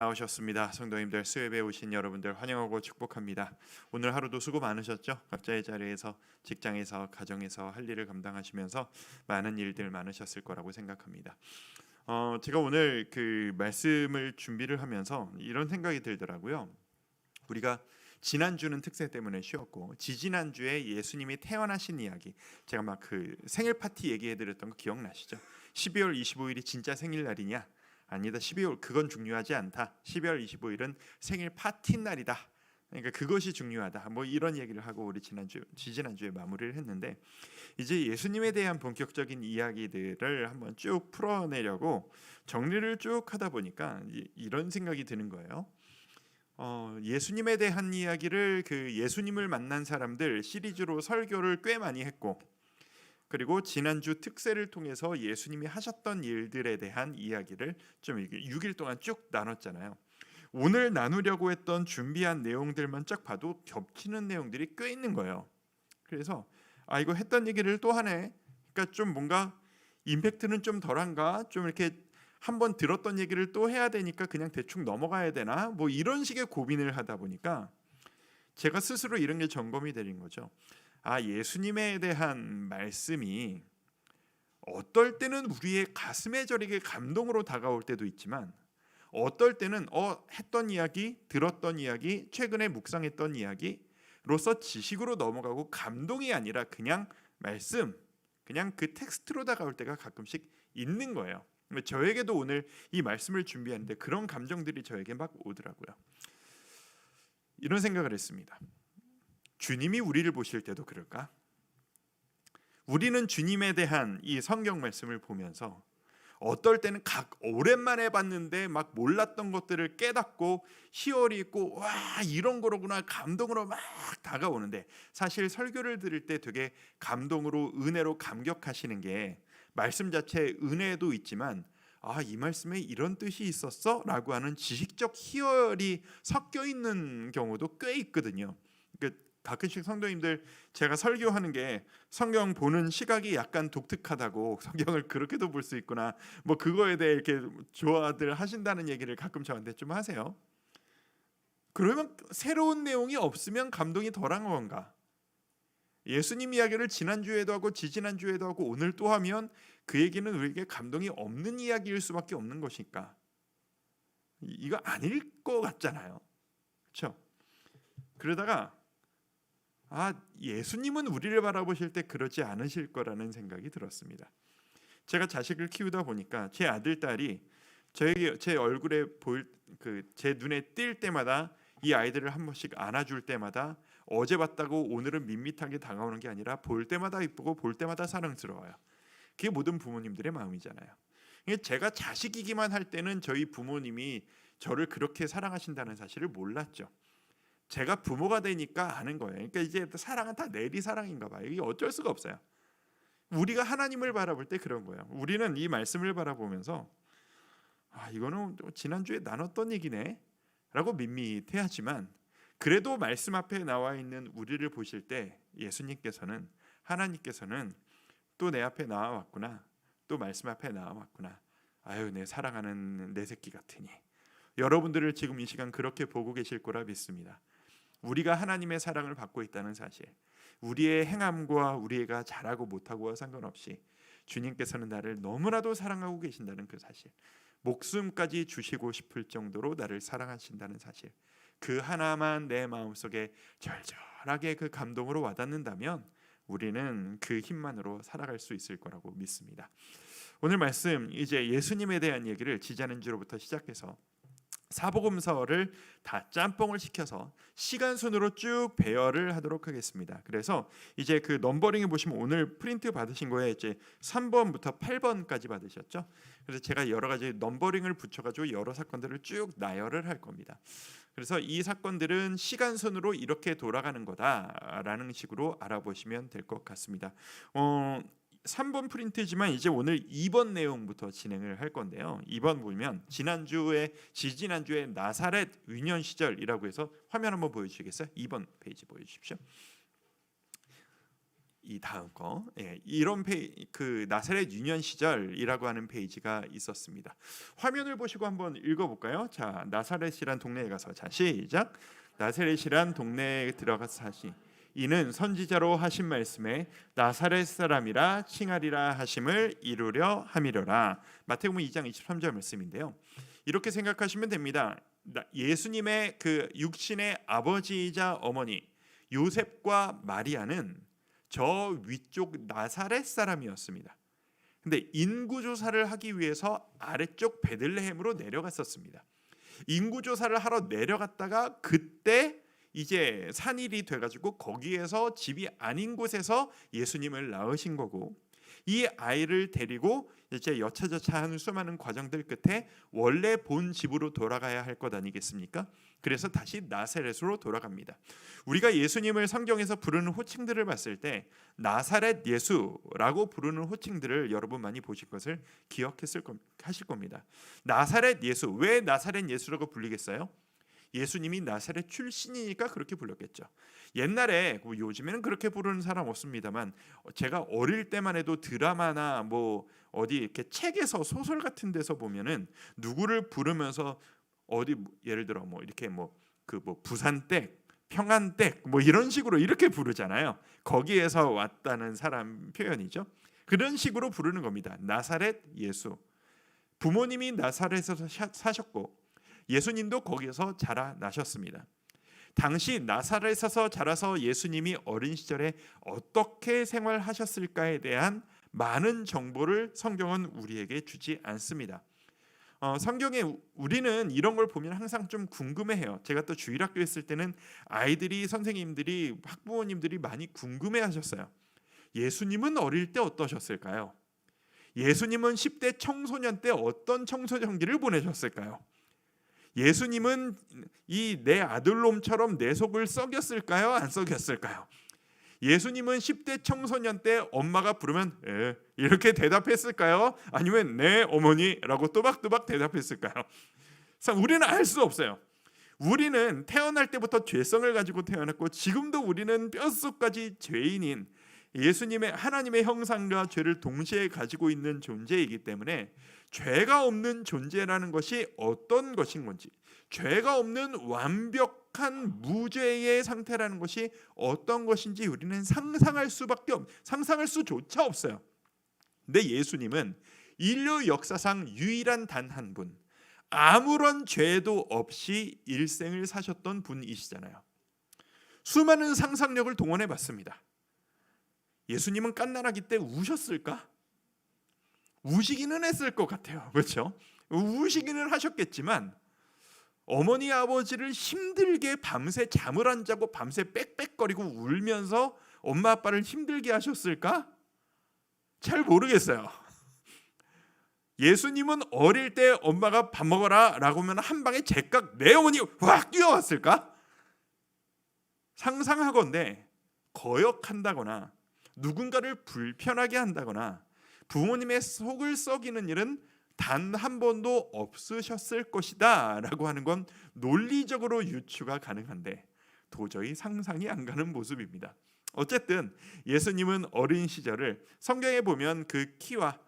나오셨습니다. 성도님들, 수요예배에 오신 여러분들 환영하고 축복합니다. 오늘 하루도 수고 많으셨죠? 각자의 자리에서, 직장에서, 가정에서 할 일을 감당하시면서 많은 일들 많으셨을 거라고 생각합니다. 제가 오늘 그 말씀을 준비를 하면서 이런 생각이 들더라고요. 우리가 지난주는 특세 때문에 쉬었고 지지난주에 예수님이 태어나신 이야기, 제가 막 그 생일 파티 얘기해드렸던 거 기억나시죠? 12월 25일이 진짜 생일날이냐? 아니다. 12월 그건 중요하지 않다. 12월 25일은 생일 파티 날이다. 그러니까 그것이 중요하다. 뭐 이런 얘기를 하고 우리 지지난주에 마무리를 했는데, 이제 예수님에 대한 본격적인 이야기들을 한번 쭉 풀어내려고 정리를 쭉 하다 보니까 이런 생각이 드는 거예요. 예수님에 대한 이야기를 그 예수님을 만난 사람들 시리즈로 설교를 꽤 많이 했고, 그리고 지난주 특세를 통해서 예수님이 하셨던 일들에 대한 이야기를 좀 6일 동안 쭉 나눴잖아요. 오늘 나누려고 했던 준비한 내용들만 쫙 봐도 겹치는 내용들이 꽤 있는 거예요. 그래서 이거 했던 얘기를 또 하네. 그러니까 좀 뭔가 임팩트는 좀 덜한가? 좀 이렇게 한번 들었던 얘기를 또 해야 되니까 그냥 대충 넘어가야 되나? 뭐 이런 식의 고민을 하다 보니까 제가 스스로 이런 게 점검이 되는 거죠. 예수님에 대한 말씀이 어떨 때는 우리의 가슴에 저리게 감동으로 다가올 때도 있지만, 어떨 때는 했던 이야기, 들었던 이야기, 최근에 묵상했던 이야기로서 지식으로 넘어가고 감동이 아니라 그냥 말씀, 그냥 그 텍스트로 다가올 때가 가끔씩 있는 거예요. 저에게도 오늘 이 말씀을 준비하는데 그런 감정들이 저에게 막 오더라고요. 이런 생각을 했습니다. 주님이 우리를 보실 때도 그럴까? 우리는 주님에 대한 이 성경 말씀을 보면서 어떨 때는 오랜만에 봤는데 막 몰랐던 것들을 깨닫고 희열이 있고, 와 이런 거로구나, 감동으로 막 다가오는데, 사실 설교를 들을 때 되게 감동으로 은혜로 감격하시는 게 말씀 자체에 은혜도 있지만, 이 말씀에 이런 뜻이 있었어? 라고 하는 지식적 희열이 섞여 있는 경우도 꽤 있거든요. 그러니까 가끔씩 성도님들, 제가 설교하는 게 성경 보는 시각이 약간 독특하다고, 성경을 그렇게도 볼 수 있구나, 뭐 그거에 대해 이렇게 좋아들 하신다는 얘기를 가끔 저한테 좀 하세요. 그러면 새로운 내용이 없으면 감동이 덜한 건가? 예수님 이야기를 지난주에도 하고 지지난주에도 하고 오늘 또 하면 그 얘기는 우리에게 감동이 없는 이야기일 수밖에 없는 것일까? 이거 아닐 것 같잖아요. 그렇죠? 그러다가 예수님은 우리를 바라보실 때 그러지 않으실 거라는 생각이 들었습니다. 제가 자식을 키우다 보니까 제 아들 딸이 제 얼굴에 제 눈에 띌 때마다, 이 아이들을 한 번씩 안아줄 때마다 어제 봤다고 오늘은 밋밋하게 다가오는 게 아니라 볼 때마다 이쁘고 볼 때마다 사랑스러워요. 그게 모든 부모님들의 마음이잖아요. 제가 자식이기만 할 때는 저희 부모님이 저를 그렇게 사랑하신다는 사실을 몰랐죠. 제가 부모가 되니까 아는 거예요. 그러니까 이제 사랑은 다 내리 사랑인가 봐요. 이게 어쩔 수가 없어요. 우리가 하나님을 바라볼 때 그런 거예요. 우리는 이 말씀을 바라보면서 이거는 지난주에 나눴던 얘기네 라고 밋밋해하지만, 그래도 말씀 앞에 나와 있는 우리를 보실 때 예수님께서는, 하나님께서는 또 내 앞에 나와왔구나, 또 말씀 앞에 나와왔구나, 내 사랑하는 내 새끼 같으니, 여러분들을 지금 이 시간 그렇게 보고 계실 거라 믿습니다. 우리가 하나님의 사랑을 받고 있다는 사실, 우리의 행함과 우리가 잘하고 못하고와 상관없이 주님께서는 나를 너무나도 사랑하고 계신다는 그 사실, 목숨까지 주시고 싶을 정도로 나를 사랑하신다는 사실, 그 하나만 내 마음속에 절절하게 그 감동으로 와닿는다면 우리는 그 힘만으로 살아갈 수 있을 거라고 믿습니다. 오늘 말씀, 이제 예수님에 대한 얘기를 지지난주로부터 시작해서 사복음서를 다 짬뽕을 시켜서 시간 순으로 쭉 배열을 하도록 하겠습니다. 그래서 이제 그 넘버링에 보시면 오늘 프린트 받으신 거에 이제 3번부터 8번까지 받으셨죠. 그래서 제가 여러 가지 넘버링을 붙여가지고 여러 사건들을 쭉 나열을 할 겁니다. 그래서 이 사건들은 시간 순으로 이렇게 돌아가는 거다라는 식으로 알아보시면 될 것 같습니다. 3번 프린트지만 이제 오늘 2번 내용부터 진행을 할 건데요. 2번 보면 지지난주에 나사렛 위년 시절이라고 해서 화면 한번 보여주시겠어요? 2번 페이지 보여주십시오. 이 다음 거, 이런 그 나사렛 유년 시절이라고 하는 페이지가 있었습니다. 화면을 보시고 한번 읽어볼까요? 자, 나사렛이란 동네에 가서, 자 시작. 나사렛이란 동네에 들어가서 사시. 이는 선지자로 하신 말씀에 나사렛 사람이라 칭하리라 하심을 이루려 함이로라. 마태복음 2장 23절 말씀인데요. 이렇게 생각하시면 됩니다. 예수님의 그 육신의 아버지이자 어머니 요셉과 마리아는 저 위쪽 나사렛 사람이었습니다. 근데 인구조사를 하기 위해서 아래쪽 베들레헴으로 내려갔었습니다. 인구조사를 하러 내려갔다가 그때 이제 산일이 돼가지고 거기에서 집이 아닌 곳에서 예수님을 낳으신 거고, 이 아이를 데리고 이제 여차저차하는 수많은 과정들 끝에 원래 본 집으로 돌아가야 할 것 아니겠습니까? 그래서 다시 나사렛으로 돌아갑니다. 우리가 예수님을 성경에서 부르는 호칭들을 봤을 때 나사렛 예수라고 부르는 호칭들을 여러분 많이 보실 것을 하실 겁니다. 나사렛 예수, 왜 나사렛 예수라고 불리겠어요? 예수님이 나사렛 출신이니까 그렇게 불렸겠죠. 옛날에, 요즘에는 그렇게 부르는 사람 없습니다만, 제가 어릴 때만 해도 드라마나 뭐 어디 이렇게 책에서 소설 같은 데서 보면은 누구를 부르면서 어디 예를 들어 뭐 이렇게 부산댁, 평안댁 뭐 이런 식으로 이렇게 부르잖아요. 거기에서 왔다는 사람 표현이죠. 그런 식으로 부르는 겁니다. 나사렛 예수. 부모님이 나사렛에서 사셨고 예수님도 거기에서 자라나셨습니다. 당시 나사렛에서 자라서 예수님이 어린 시절에 어떻게 생활하셨을까에 대한 많은 정보를 성경은 우리에게 주지 않습니다. 성경에 우리는 이런 걸 보면 항상 좀 궁금해해요. 제가 또 주일학교 있을 때는 아이들이, 선생님들이, 학부모님들이 많이 궁금해하셨어요. 예수님은 어릴 때 어떠셨을까요? 예수님은 10대 청소년 때 어떤 청소년기를 보내셨을까요? 예수님은 이 내 아들놈처럼 내 속을 썩였을까요? 안 썩였을까요? 예수님은 10대 청소년 때 엄마가 부르면 이렇게 대답했을까요? 아니면 네 어머니라고 또박또박 대답했을까요? 우리는 알 수 없어요. 우리는 태어날 때부터 죄성을 가지고 태어났고 지금도 우리는 뼛속까지 죄인인 예수님의 하나님의 형상과 죄를 동시에 가지고 있는 존재이기 때문에 죄가 없는 존재라는 것이 어떤 것인 건지, 죄가 없는 완벽한 무죄의 상태라는 것이 어떤 것인지 우리는 상상할 수조차 없어요. 근데 예수님은 인류 역사상 유일한 단 한 분, 아무런 죄도 없이 일생을 사셨던 분이시잖아요. 수많은 상상력을 동원해 봤습니다. 예수님은 갓난아기 때 우셨을까? 우시기는 했을 것 같아요. 그렇죠? 우시기는 하셨겠지만 어머니 아버지를 힘들게 밤새 잠을 안 자고 밤새 빽빽거리고 울면서 엄마 아빠를 힘들게 하셨을까? 잘 모르겠어요. 예수님은 어릴 때 엄마가 밥 먹어라 라고 하면 한 방에 제깍 내 어머니 확 뛰어왔을까? 상상하건대 거역한다거나 누군가를 불편하게 한다거나 부모님의 속을 썩이는 일은 단 한 번도 없으셨을 것이다 라고 하는 건 논리적으로 유추가 가능한데 도저히 상상이 안 가는 모습입니다. 어쨌든 예수님은 어린 시절을 성경에 보면 그 키와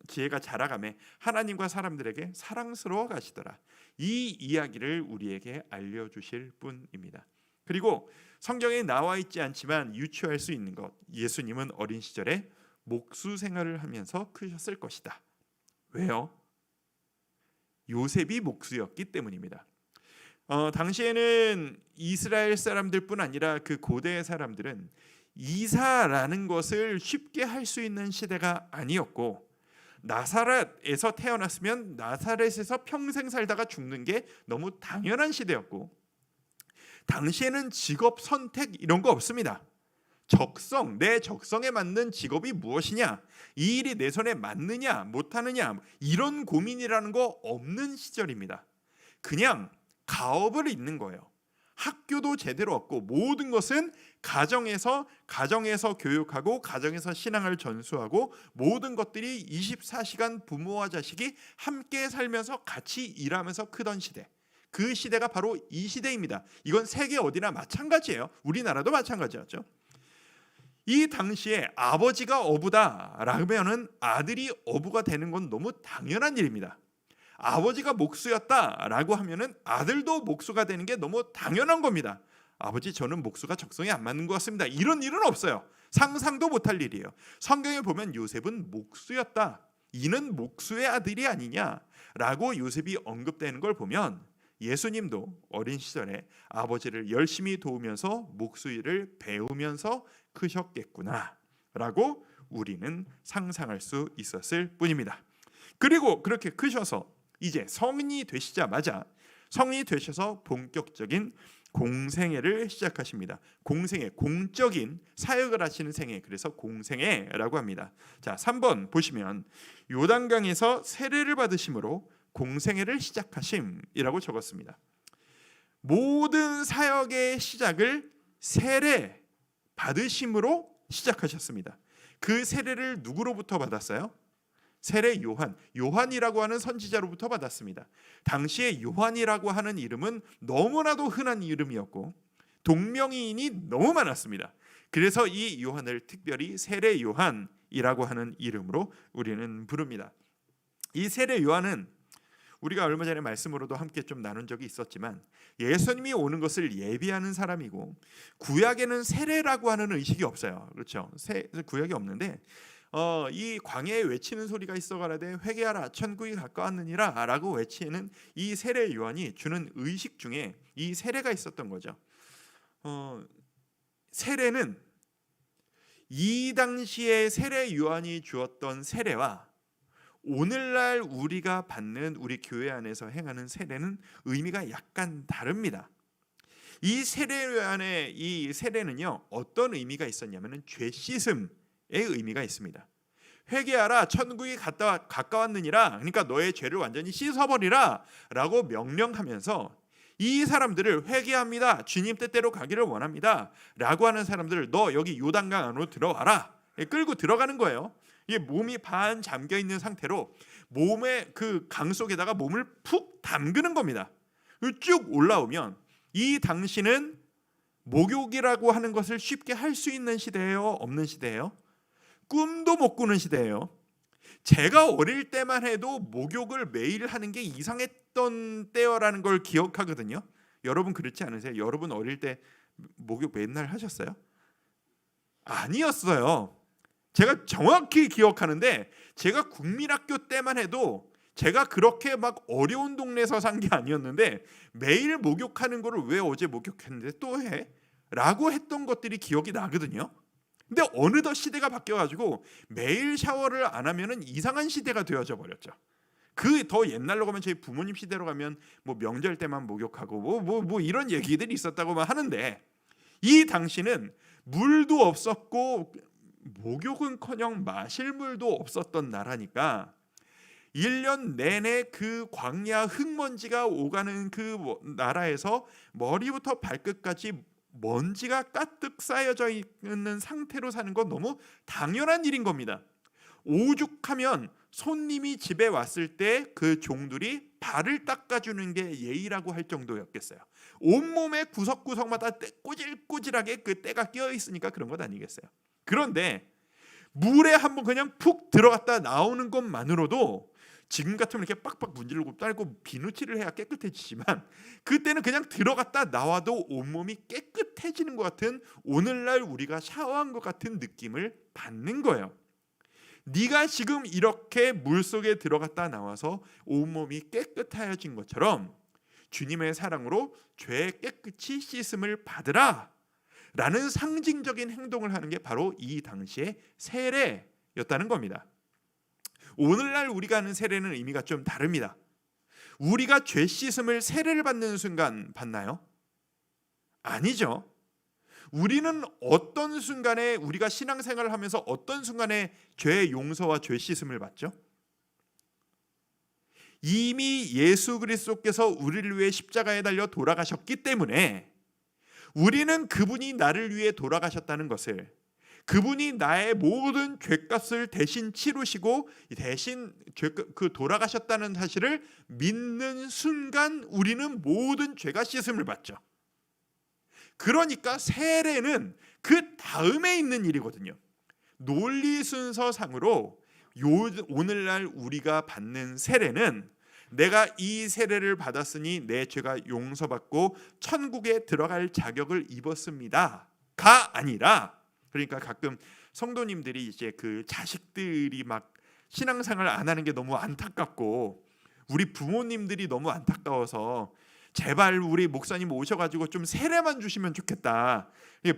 지혜가 자라감에 하나님과 사람들에게 사랑스러워 가시더라. 이 이야기를 우리에게 알려주실 분입니다. 그리고 성경에 나와 있지 않지만 유추할 수 있는 것, 예수님은 어린 시절에 목수 생활을 하면서 크셨을 것이다. 왜요? 요셉이 목수였기 때문입니다. 당시에는 이스라엘 사람들뿐 아니라 그 고대의 사람들은 이사라는 것을 쉽게 할 수 있는 시대가 아니었고 나사렛에서 태어났으면 나사렛에서 평생 살다가 죽는 게 너무 당연한 시대였고 당시에는 직업 선택 이런 거 없습니다. 내 적성에 맞는 직업이 무엇이냐, 이 일이 내 손에 맞느냐 못하느냐 이런 고민이라는 거 없는 시절입니다. 그냥 가업을 잇는 거예요. 학교도 제대로 없고 모든 것은 가정에서 교육하고 가정에서 신앙을 전수하고 모든 것들이 24시간 부모와 자식이 함께 살면서 같이 일하면서 크던 시대, 그 시대가 바로 이 시대입니다. 이건 세계 어디나 마찬가지예요. 우리나라도 마찬가지였죠. 이 당시에 아버지가 어부다라면은 아들이 어부가 되는 건 너무 당연한 일입니다. 아버지가 목수였다라고 하면은 아들도 목수가 되는 게 너무 당연한 겁니다. 아버지, 저는 목수가 적성에 안 맞는 것 같습니다. 이런 일은 없어요. 상상도 못할 일이에요. 성경에 보면 요셉은 목수였다, 이는 목수의 아들이 아니냐라고 요셉이 언급되는 걸 보면 예수님도 어린 시절에 아버지를 열심히 도우면서 목수 일을 배우면서 크셨겠구나라고 우리는 상상할 수 있었을 뿐입니다. 그리고 그렇게 크셔서 이제 성인이 되시자마자, 성인이 되셔서 본격적인 공생애를 시작하십니다. 공생애, 공적인 사역을 하시는 생애, 그래서 공생애라고 합니다. 자, 3번 보시면 요단강에서 세례를 받으심으로 공생애를 시작하심이라고 적었습니다. 모든 사역의 시작을 세례 받으심으로 시작하셨습니다. 그 세례를 누구로부터 받았어요? 세례 요한이라고 하는 선지자로부터 받았습니다. 당시에 요한이라고 하는 이름은 너무나도 흔한 이름이었고 동명이인이 너무 많았습니다. 그래서 이 요한을 특별히 세례 요한이라고 하는 이름으로 우리는 부릅니다. 이 세례 요한은 우리가 얼마 전에 말씀으로도 함께 좀 나눈 적이 있었지만 예수님이 오는 것을 예비하는 사람이고, 구약에는 세례라고 하는 의식이 없어요. 그렇죠? 구약이 없는데 이 광야에 외치는 소리가 있어 가라되 회개하라 천국이 가까웠느니라 라고 외치는 이 세례 요한이 주는 의식 중에 이 세례가 있었던 거죠. 세례는 이 당시에 세례 요한이 주었던 세례와 오늘날 우리가 받는, 우리 교회 안에서 행하는 세례는 의미가 약간 다릅니다. 이 세례 요한의 이 세례는요, 어떤 의미가 있었냐면은 죄 씻음의 의미가 있습니다. 회개하라 천국이 가까웠느니라, 그러니까 너의 죄를 완전히 씻어버리라 라고 명령하면서 이 사람들을 회개합니다, 주님 뜻대로 가기를 원합니다 라고 하는 사람들을 너 여기 요단강 안으로 들어와라, 끌고 들어가는 거예요. 이게 몸이 반 잠겨 있는 상태로 몸의 그 강 속에다가 몸을 푹 담그는 겁니다. 쭉 올라오면 이 당시는 목욕이라고 하는 것을 쉽게 할 수 있는 시대예요, 없는 시대예요? 꿈도 못 꾸는 시대예요. 제가 어릴 때만 해도 목욕을 매일 하는 게 이상했던 때여라는 걸 기억하거든요. 여러분 그렇지 않으세요? 여러분 어릴 때 목욕 맨날 하셨어요? 아니었어요. 제가 정확히 기억하는데 제가 국민학교 때만 해도 제가 그렇게 막 어려운 동네에서 산 게 아니었는데 매일 목욕하는 거를 왜 어제 목욕했는데 또 해? 라고 했던 것들이 기억이 나거든요. 근데 어느덧 시대가 바뀌어가지고 매일 샤워를 안 하면은 이상한 시대가 되어져 버렸죠. 그 더 옛날로 가면 저희 부모님 시대로 가면 뭐 명절 때만 목욕하고 뭐 이런 얘기들이 있었다고만 하는데, 이 당시는 물도 없었고 목욕은커녕 마실 물도 없었던 나라니까 1년 내내 그 광야 흙먼지가 오가는 그 나라에서 머리부터 발끝까지 먼지가 가득 쌓여져 있는 상태로 사는 건 너무 당연한 일인 겁니다. 오죽하면 손님이 집에 왔을 때 그 종들이 발을 닦아주는 게 예의라고 할 정도였겠어요. 온몸의 구석구석마다 꼬질꼬질하게 그 때가 끼어 있으니까 그런 것 아니겠어요. 그런데 물에 한번 그냥 푹 들어갔다 나오는 것만으로도 지금 같으면 이렇게 빡빡 문지르고 딸고 비누칠을 해야 깨끗해지지만 그때는 그냥 들어갔다 나와도 온몸이 깨끗해지는 것 같은, 오늘날 우리가 샤워한 것 같은 느낌을 받는 거예요. 네가 지금 이렇게 물속에 들어갔다 나와서 온몸이 깨끗해진 것처럼 주님의 사랑으로 죄 깨끗이 씻음을 받으라 라는 상징적인 행동을 하는 게 바로 이 당시의 세례였다는 겁니다. 오늘날 우리가 하는 세례는 의미가 좀 다릅니다. 우리가 죄 씻음을 세례를 받는 순간 받나요? 아니죠. 우리는 어떤 순간에, 우리가 신앙생활을 하면서 어떤 순간에 죄 용서와 죄 씻음을 받죠? 이미 예수 그리스도께서 우리를 위해 십자가에 달려 돌아가셨기 때문에 우리는 그분이 나를 위해 돌아가셨다는 것을, 그분이 나의 모든 죄값을 대신 치르시고 대신 그 돌아가셨다는 사실을 믿는 순간 우리는 모든 죄가 씻음을 받죠. 그러니까 세례는 그 다음에 있는 일이거든요. 논리 순서상으로 오늘날 우리가 받는 세례는 내가 이 세례를 받았으니 내 죄가 용서받고 천국에 들어갈 자격을 입었습니다가 아니라, 그러니까 가끔 성도님들이 이제 그 자식들이 막 신앙생활 안 하는 게 너무 안타깝고 우리 부모님들이 너무 안타까워서 제발 우리 목사님 오셔가지고 좀 세례만 주시면 좋겠다.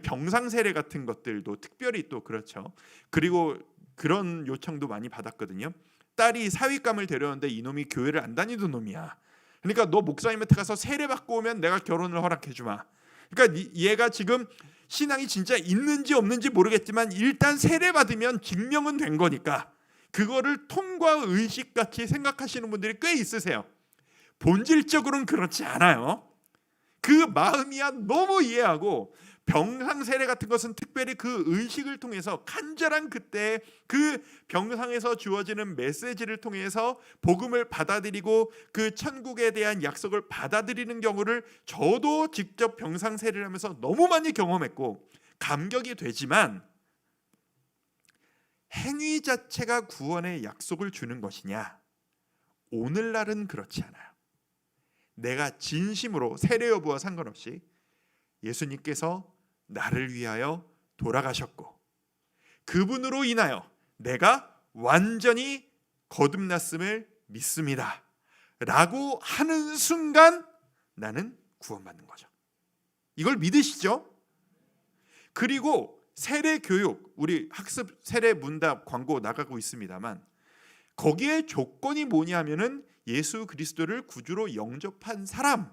병상 세례 같은 것들도 특별히 또 그렇죠. 그리고 그런 요청도 많이 받았거든요. 딸이 사윗감을 데려오는데 이놈이 교회를 안 다니던 놈이야. 그러니까 너 목사님한테 가서 세례 받고 오면 내가 결혼을 허락해 주마. 그러니까 얘가 지금 신앙이 진짜 있는지 없는지 모르겠지만 일단 세례 받으면 증명은 된 거니까 그거를 통과 의식같이 생각하시는 분들이 꽤 있으세요. 본질적으로는 그렇지 않아요. 그 마음이야 너무 이해하고, 병상 세례 같은 것은 특별히 그 의식을 통해서 간절한 그때 그 병상에서 주어지는 메시지를 통해서 복음을 받아들이고 그 천국에 대한 약속을 받아들이는 경우를 저도 직접 병상 세례를 하면서 너무 많이 경험했고 감격이 되지만, 행위 자체가 구원의 약속을 주는 것이냐? 오늘날은 그렇지 않아요. 내가 진심으로 세례 여부와 상관없이 예수님께서 나를 위하여 돌아가셨고 그분으로 인하여 내가 완전히 거듭났음을 믿습니다 라고 하는 순간 나는 구원받는 거죠. 이걸 믿으시죠? 그리고 세례 교육, 우리 학습 세례 문답 광고 나가고 있습니다만 거기에 조건이 뭐냐면은 예수 그리스도를 구주로 영접한 사람,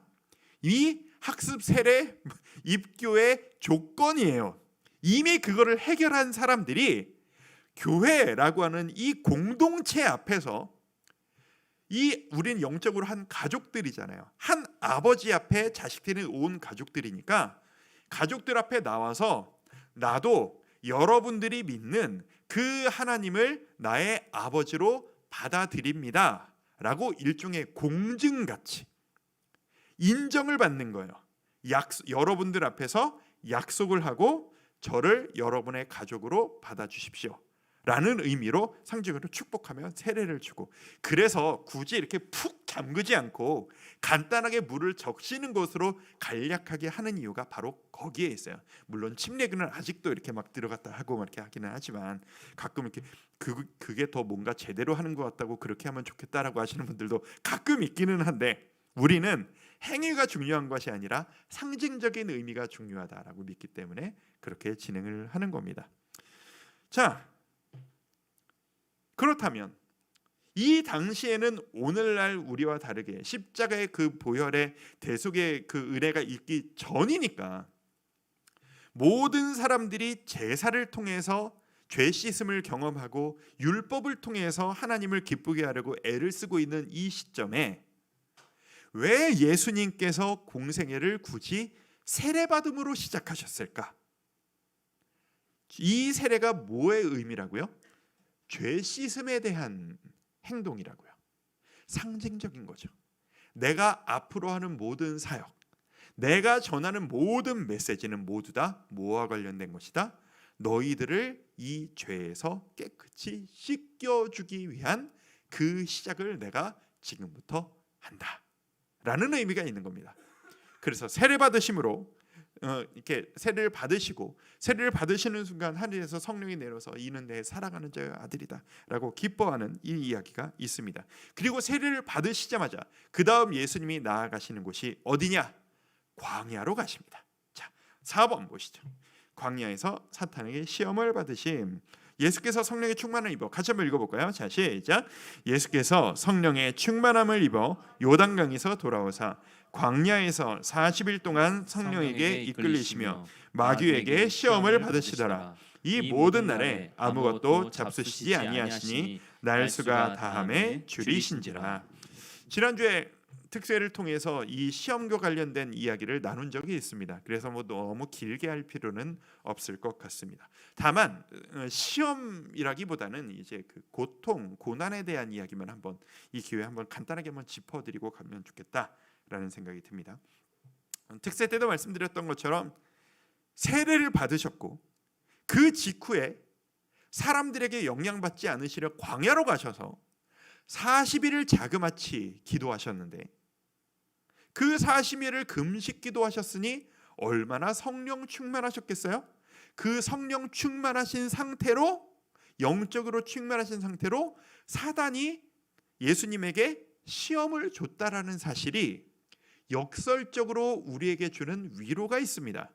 이 학습 세례 입교의 조건이에요. 이미 그거를 해결한 사람들이 교회라고 하는 이 공동체 앞에서, 이 우리는 영적으로 한 가족들이잖아요. 한 아버지 앞에 자식들이 온 가족들이니까 가족들 앞에 나와서 나도 여러분들이 믿는 그 하나님을 나의 아버지로 받아들입니다 라고 일종의 공증같이 인정을 받는 거예요. 여러분들 앞에서 약속을 하고 저를 여러분의 가족으로 받아주십시오 라는 의미로 상징으로 축복하며 세례를 주고, 그래서 굳이 이렇게 푹 잠그지 않고 간단하게 물을 적시는 것으로 간략하게 하는 이유가 바로 거기에 있어요. 물론 침례교는 아직도 이렇게 막 들어갔다 하고 막 이렇게 하기는 하지만 가끔 이렇게 그게 더 뭔가 제대로 하는 것 같다고 그렇게 하면 좋겠다라고 하시는 분들도 가끔 있기는 한데, 우리는 행위가 중요한 것이 아니라 상징적인 의미가 중요하다라고 믿기 때문에 그렇게 진행을 하는 겁니다. 자, 그렇다면 이 당시에는 오늘날 우리와 다르게 십자가의 그 보혈의 대속의 그 은혜가 있기 전이니까 모든 사람들이 제사를 통해서 죄 씻음을 경험하고 율법을 통해서 하나님을 기쁘게 하려고 애를 쓰고 있는 이 시점에 왜 예수님께서 공생애를 굳이 세례받음으로 시작하셨을까? 이 세례가 뭐의 의미라고요? 죄 씻음에 대한 행동이라고요. 상징적인 거죠. 내가 앞으로 하는 모든 사역, 내가 전하는 모든 메시지는 모두 다 뭐와 관련된 것이다? 너희들을 이 죄에서 깨끗이 씻겨주기 위한 그 시작을 내가 지금부터 한다 라는 의미가 있는 겁니다. 그래서 세례 받으심으로 이렇게 세례를 받으시고, 세례를 받으시는 순간 하늘에서 성령이 내려서 이는 내 사랑하는 자의 아들이다 라고 기뻐하는 이 이야기가 있습니다. 그리고 세례를 받으시자마자 그 다음 예수님이 나아가시는 곳이 어디냐? 광야로 가십니다. 자, 4번 보시죠. 광야에서 사탄에게 시험을 받으심. 예수께서 성령의 충만을 입어, 같이 한번 읽어볼까요? 자, 시작. 예수께서 성령의 충만함을 입어 요단강에서 돌아오사 광야에서 40일 동안 성령에게 이끌리시며 마귀에게 시험을 받으시더라. 이 모든 날에 아무것도 잡수시지 아니하시니 날수가 다함에 줄이신지라. 지난주에 특세를 통해서 이 시험과 관련된 이야기를 나눈 적이 있습니다. 그래서 뭐 너무 길게 할 필요는 없을 것 같습니다. 다만 시험이라기보다는 이제 그 고통, 고난에 대한 이야기만 한번 이 기회에 한번 간단하게 한번 짚어드리고 가면 좋겠다라는 생각이 듭니다. 특세 때도 말씀드렸던 것처럼 세례를 받으셨고 그 직후에 사람들에게 영향받지 않으시려 광야로 가셔서 40일을 자그마치 기도하셨는데 그 40일을 금식 기도하셨으니 얼마나 성령 충만하셨겠어요? 그 성령 충만하신 상태로, 영적으로 충만하신 상태로 사단이 예수님에게 시험을 줬다라는 사실이 역설적으로 우리에게 주는 위로가 있습니다.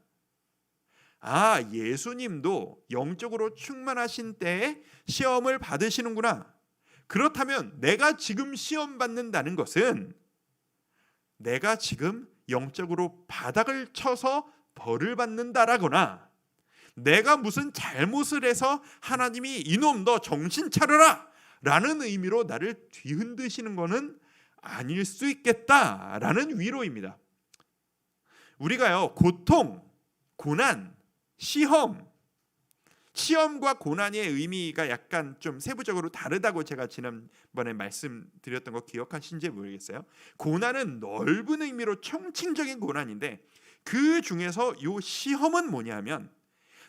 아, 예수님도 영적으로 충만하신 때에 시험을 받으시는구나. 그렇다면 내가 지금 시험 받는다는 것은 내가 지금 영적으로 바닥을 쳐서 벌을 받는다라거나 내가 무슨 잘못을 해서 하나님이 이놈 너 정신 차려라 라는 의미로 나를 뒤흔드시는 것은 아닐 수 있겠다라는 위로입니다. 우리가요, 고통, 고난, 시험과 고난의 의미가 약간 좀 세부적으로 다르다고 제가 지난번에 말씀드렸던 거 기억하신지 모르겠어요. 고난은 넓은 의미로 총칭적인 고난인데 그 중에서 이 시험은 뭐냐면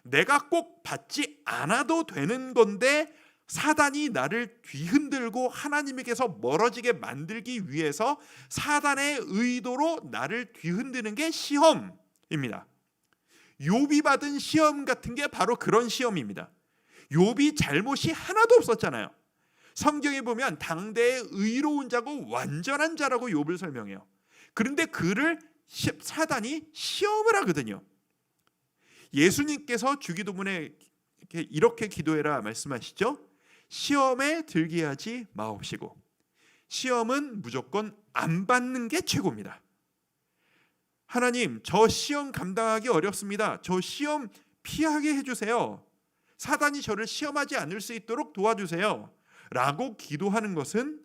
내가 꼭 받지 않아도 되는 건데 사단이 나를 뒤흔들고 하나님에게서 멀어지게 만들기 위해서 사단의 의도로 나를 뒤흔드는 게 시험입니다. 욥이 받은 시험 같은 게 바로 그런 시험입니다. 욥이 잘못이 하나도 없었잖아요. 성경에 보면 당대의 의로운 자고 완전한 자라고 욥을 설명해요. 그런데 그를 사단이 시험을 하거든요. 예수님께서 주기도문에 이렇게 기도해라 말씀하시죠. 시험에 들게 하지 마옵시고. 시험은 무조건 안 받는 게 최고입니다. 하나님, 저 시험 감당하기 어렵습니다. 저 시험 피하게 해주세요. 사단이 저를 시험하지 않을 수 있도록 도와주세요. 라고 기도하는 것은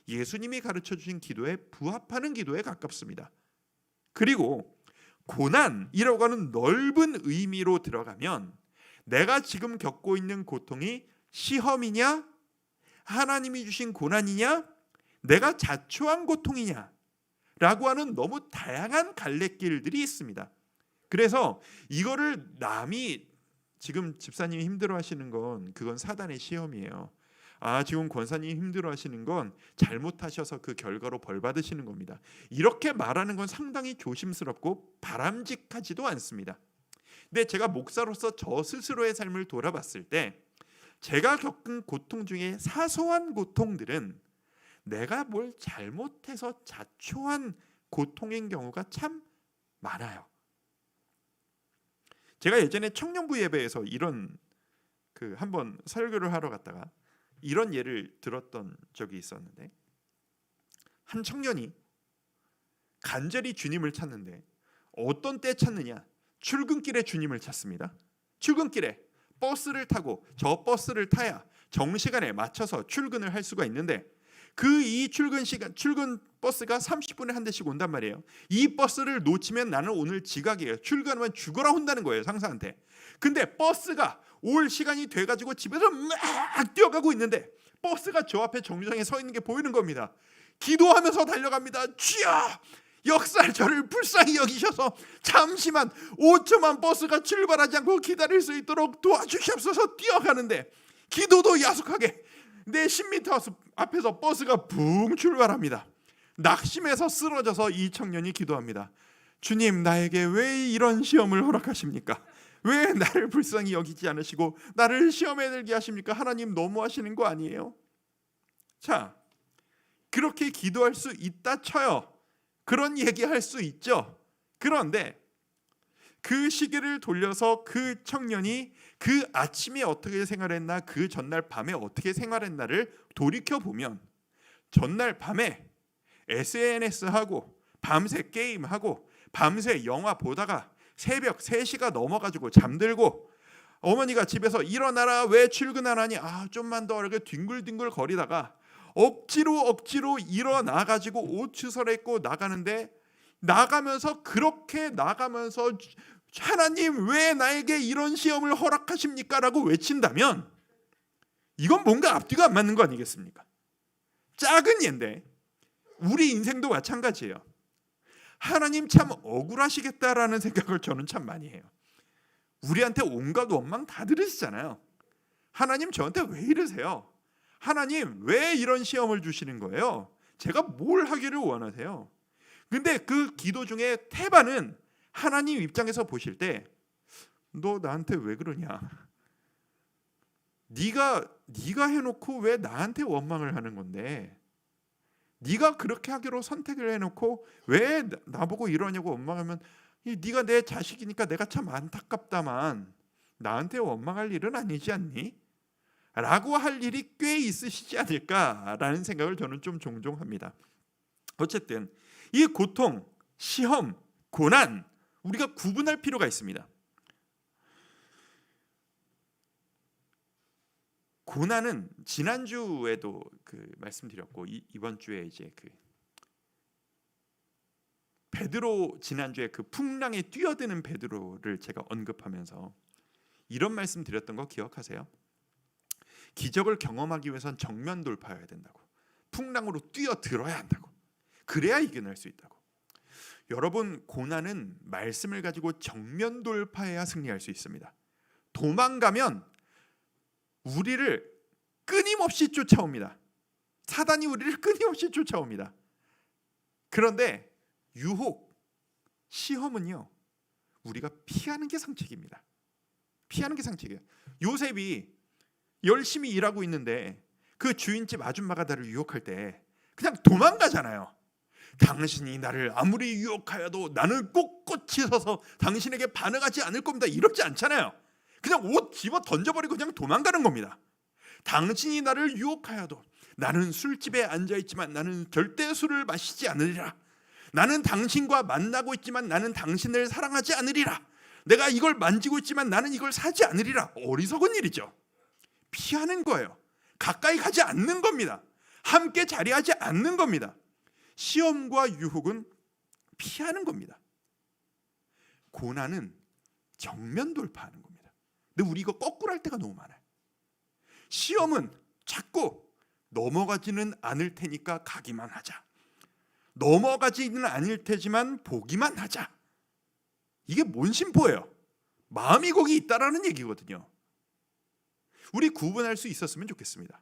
예수님이 가르쳐 주신 기도에 부합하는 기도에 가깝습니다. 그리고 고난이라고 하는 넓은 의미로 들어가면 내가 지금 겪고 있는 고통이 시험이냐, 하나님이 주신 고난이냐, 내가 자초한 고통이냐 라고 하는 너무 다양한 갈래길들이 있습니다. 그래서 이거를 남이 지금 집사님이 힘들어하시는 건 그건 사단의 시험이에요. 아, 지금 권사님이 힘들어하시는 건 잘못하셔서 그 결과로 벌 받으시는 겁니다. 이렇게 말하는 건 상당히 조심스럽고 바람직하지도 않습니다. 근데 제가 목사로서 저 스스로의 삶을 돌아봤을 때 제가 겪은 고통 중에 사소한 고통들은 내가 뭘 잘못해서 자초한 고통인 경우가 참 많아요. 제가 예전에 청년부 예배에서 이런 한번 설교를 하러 갔다가 이런 예를 들었던 적이 있었는데 한 청년이 간절히 주님을 찾는데 어떤 때 찾느냐? 출근길에 주님을 찾습니다. 출근길에 버스를 타고 저 버스를 타야 정시간에 맞춰서 출근을 할 수가 있는데 이 출근 버스가 30분에 한 대씩 온단 말이에요. 이 버스를 놓치면 나는 오늘 지각이에요. 출근하면 죽어라 혼다는 거예요, 상사한테. 근데 버스가 올 시간이 돼가지고 집에서 막 뛰어가고 있는데 버스가 저 앞에 정류장에 서 있는 게 보이는 겁니다. 기도하면서 달려갑니다. 주여, 역사 저를 불쌍히 여기셔서 잠시만 5초만 버스가 출발하지 않고 기다릴 수 있도록 도와주시옵소서. 뛰어가는데 기도도 야속하게 내 10m 앞에서 버스가 붕 출발합니다. 낙심해서 쓰러져서 이 청년이 기도합니다. 주님, 나에게 왜 이런 시험을 허락하십니까? 왜 나를 불쌍히 여기지 않으시고 나를 시험에 들게 하십니까? 하나님 너무하시는 거 아니에요? 자, 그렇게 기도할 수 있다 쳐요. 그런 얘기할 수 있죠. 그런데 그 시계를 돌려서 그 청년이 그 아침에 어떻게 생활했나, 그 전날 밤에 어떻게 생활했나를 돌이켜보면 전날 밤에 SNS하고 밤새 게임하고 밤새 영화 보다가 새벽 3시가 넘어가지고 잠들고 어머니가 집에서 일어나라 왜 출근 안 하니, 좀만 더 이렇게 뒹굴뒹굴 거리다가 억지로 일어나가지고 옷 추설했고 나가면서 그렇게 나가면서 하나님 왜 나에게 이런 시험을 허락하십니까? 라고 외친다면 이건 뭔가 앞뒤가 안 맞는 거 아니겠습니까? 작은 예인데 우리 인생도 마찬가지예요. 하나님 참 억울하시겠다라는 생각을 저는 참 많이 해요. 우리한테 온갖 원망 다 들으시잖아요. 하나님 저한테 왜 이러세요? 하나님 왜 이런 시험을 주시는 거예요? 제가 뭘 하기를 원하세요? 근데 그 기도 중에 태반은 하나님 입장에서 보실 때 너 나한테 왜 그러냐? 네가 해놓고 왜 나한테 원망을 하는 건데? 네가 그렇게 하기로 선택을 해놓고 왜 나보고 이러냐고 원망하면 네가 내 자식이니까 내가 참 안타깝다만 나한테 원망할 일은 아니지 않니? 라고 할 일이 꽤 있으시지 않을까라는 생각을 저는 좀 종종 합니다. 어쨌든 이 고통, 시험, 고난 우리가 구분할 필요가 있습니다. 고난은 지난주에도 말씀드렸고 이번 주에 이제 베드로 지난주에 풍랑에 뛰어드는 베드로를 제가 언급하면서 이런 말씀 드렸던 거 기억하세요? 기적을 경험하기 위해선 정면 돌파해야 된다고. 풍랑으로 뛰어들어야 한다고. 그래야 이겨낼 수 있다고. 여러분 고난은 말씀을 가지고 정면 돌파해야 승리할 수 있습니다. 도망가면 우리를 끊임없이 쫓아옵니다. 사단이 우리를 끊임없이 쫓아옵니다. 그런데 유혹, 시험은요 우리가 피하는 게 상책입니다. 피하는 게 상책이에요. 요셉이 열심히 일하고 있는데 그 주인집 아줌마가 나를 유혹할 때 그냥 도망가잖아요. 당신이 나를 아무리 유혹하여도 나는 꼿꼿이 서서 당신에게 반응하지 않을 겁니다. 이러지 않잖아요. 그냥 옷 집어 던져버리고 그냥 도망가는 겁니다. 당신이 나를 유혹하여도 나는 술집에 앉아있지만 나는 절대 술을 마시지 않으리라. 나는 당신과 만나고 있지만 나는 당신을 사랑하지 않으리라. 내가 이걸 만지고 있지만 나는 이걸 사지 않으리라. 어리석은 일이죠. 피하는 거예요. 가까이 가지 않는 겁니다. 함께 자리하지 않는 겁니다. 시험과 유혹은 피하는 겁니다. 고난은 정면 돌파하는 겁니다. 근데 우리 이거 거꾸로 할 때가 너무 많아요. 시험은 자꾸 넘어가지는 않을 테니까 가기만 하자. 넘어가지는 않을 테지만 보기만 하자. 이게 뭔 심보예요? 마음이 거기 있다라는 얘기거든요. 우리 구분할 수 있었으면 좋겠습니다.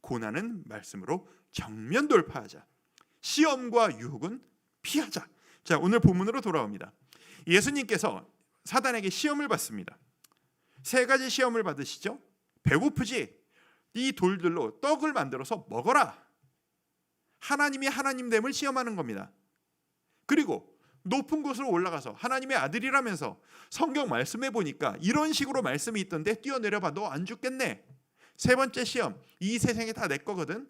고난은 말씀으로 정면 돌파하자. 시험과 유혹은 피하자. 자, 오늘 본문으로 돌아옵니다. 예수님께서 사단에게 시험을 받습니다. 세 가지 시험을 받으시죠. 배고프지? 이 돌들로 떡을 만들어서 먹어라. 하나님이 하나님됨을 시험하는 겁니다. 그리고 높은 곳으로 올라가서 하나님의 아들이라면서 성경 말씀해 보니까 이런 식으로 말씀이 있던데 뛰어내려봐. 너 안 죽겠네. 세 번째 시험. 이 세상이 다 내 거거든.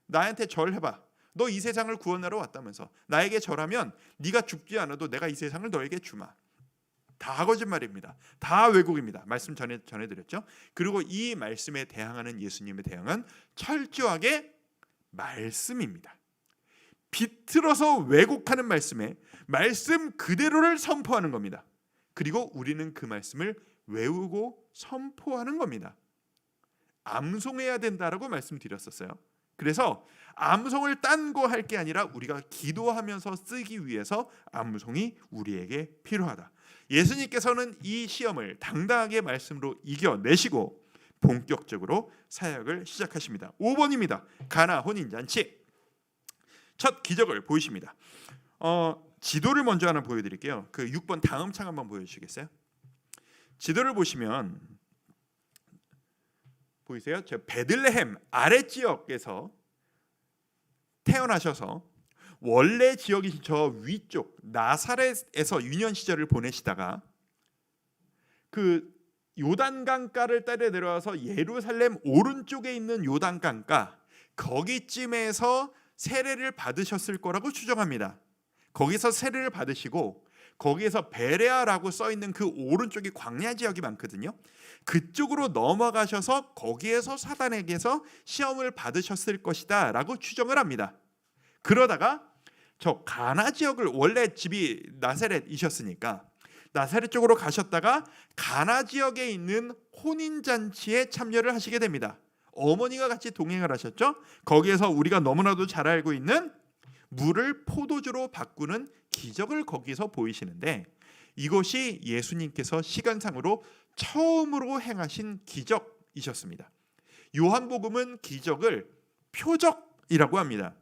나한테 절해봐. 너 이 세상을 구원하러 왔다면서. 나에게 절하면 네가 죽지 않아도 내가 이 세상을 너에게 주마. 다 거짓말입니다. 다 왜곡입니다. 말씀 전해드렸죠. 그리고 이 말씀에 대항하는 예수님의 대항은 철저하게 말씀입니다. 비틀어서 왜곡하는 말씀에 말씀 그대로를 선포하는 겁니다. 그리고 우리는 그 말씀을 외우고 선포하는 겁니다. 암송해야 된다라고 말씀드렸었어요. 그래서 암송을 딴 거 할 게 아니라 우리가 기도하면서 쓰기 위해서 암송이 우리에게 필요하다. 예수님께서는 이 시험을 당당하게 말씀으로 이겨내시고 본격적으로 사역을 시작하십니다. 5번입니다. 가나 혼인잔치. 첫 기적을 보이십니다. 지도를 먼저 하나 보여드릴게요. 그 6번 다음 창 한번 보여주시겠어요? 지도를 보시면 보이세요? 저 베들레헴 아랫지역에서 태어나셔서 원래 지역이 저 위쪽 나사렛에서 유년 시절을 보내시다가 그 요단강가를 따라 내려와서 예루살렘 오른쪽에 있는 요단강가 거기쯤에서 세례를 받으셨을 거라고 추정합니다. 거기서 세례를 받으시고 거기에서 베레아라고 써 있는 그 오른쪽이 광야 지역이 많거든요. 그쪽으로 넘어가셔서 거기에서 사단에게서 시험을 받으셨을 것이다라고 추정을 합니다. 그러다가 저 가나 지역을 원래 집이 나사렛이셨으니까 나사렛 쪽으로 가셨다가 가나 지역에 있는 혼인잔치에 참여를 하시게 됩니다. 어머니가 같이 동행을 하셨죠. 거기에서 우리가 너무나도 잘 알고 있는 물을 포도주로 바꾸는 기적을 거기서 보이시는데 이것이 예수님께서 시간상으로 처음으로 행하신 기적이셨습니다. 요한복음은 기적을 표적이라고 합니다.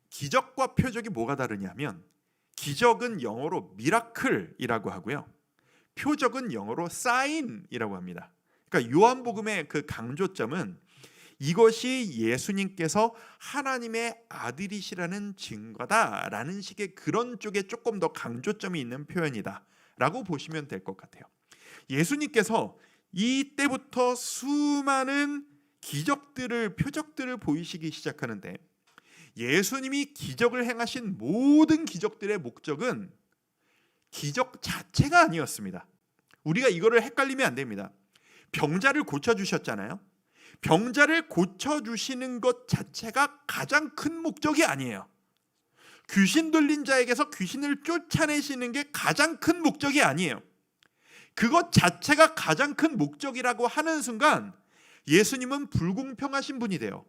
기적과 표적이 뭐가 다르냐면, 기적은 영어로 미라클이라고 하고요, 표적은 영어로 사인이라고 합니다. 그러니까 요한복음의 그 강조점은 이것이 예수님께서 하나님의 아들이시라는 증거다라는 식의 그런 쪽에 조금 더 강조점이 있는 표현이다라고 보시면 될 것 같아요. 예수님께서 이때부터 수많은 기적들을, 표적들을 보이시기 시작하는데, 예수님이 기적을 행하신 모든 기적들의 목적은 기적 자체가 아니었습니다. 우리가 이거를 헷갈리면 안 됩니다. 병자를 고쳐주셨잖아요. 병자를 고쳐주시는 것 자체가 가장 큰 목적이 아니에요. 귀신 들린 자에게서 귀신을 쫓아내시는 게 가장 큰 목적이 아니에요. 그것 자체가 가장 큰 목적이라고 하는 순간 예수님은 불공평하신 분이 돼요.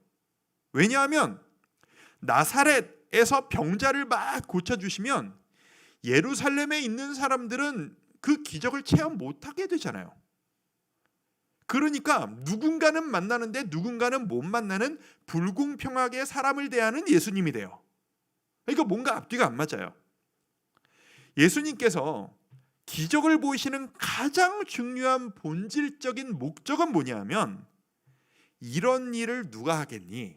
왜냐하면 나사렛에서 병자를 막 고쳐주시면 예루살렘에 있는 사람들은 그 기적을 체험 못하게 되잖아요. 그러니까 누군가는 만나는데 누군가는 못 만나는 불공평하게 사람을 대하는 예수님이 돼요. 그러니까 뭔가 앞뒤가 안 맞아요. 예수님께서 기적을 보이시는 가장 중요한 본질적인 목적은 뭐냐면, 이런 일을 누가 하겠니?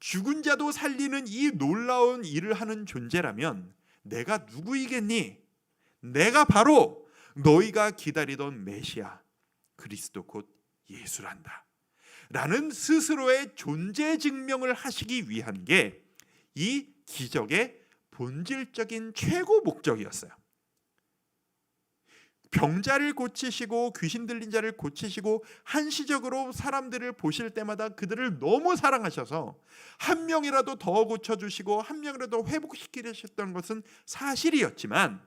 죽은 자도 살리는 이 놀라운 일을 하는 존재라면 내가 누구이겠니? 내가 바로 너희가 기다리던 메시아 그리스도 곧 예수란다 라는 스스로의 존재 증명을 하시기 위한 게 이 기적의 본질적인 최고 목적이었어요. 병자를 고치시고 귀신 들린 자를 고치시고 한시적으로 사람들을 보실 때마다 그들을 너무 사랑하셔서 한 명이라도 더 고쳐주시고 한 명이라도 회복시키셨던 것은 사실이었지만,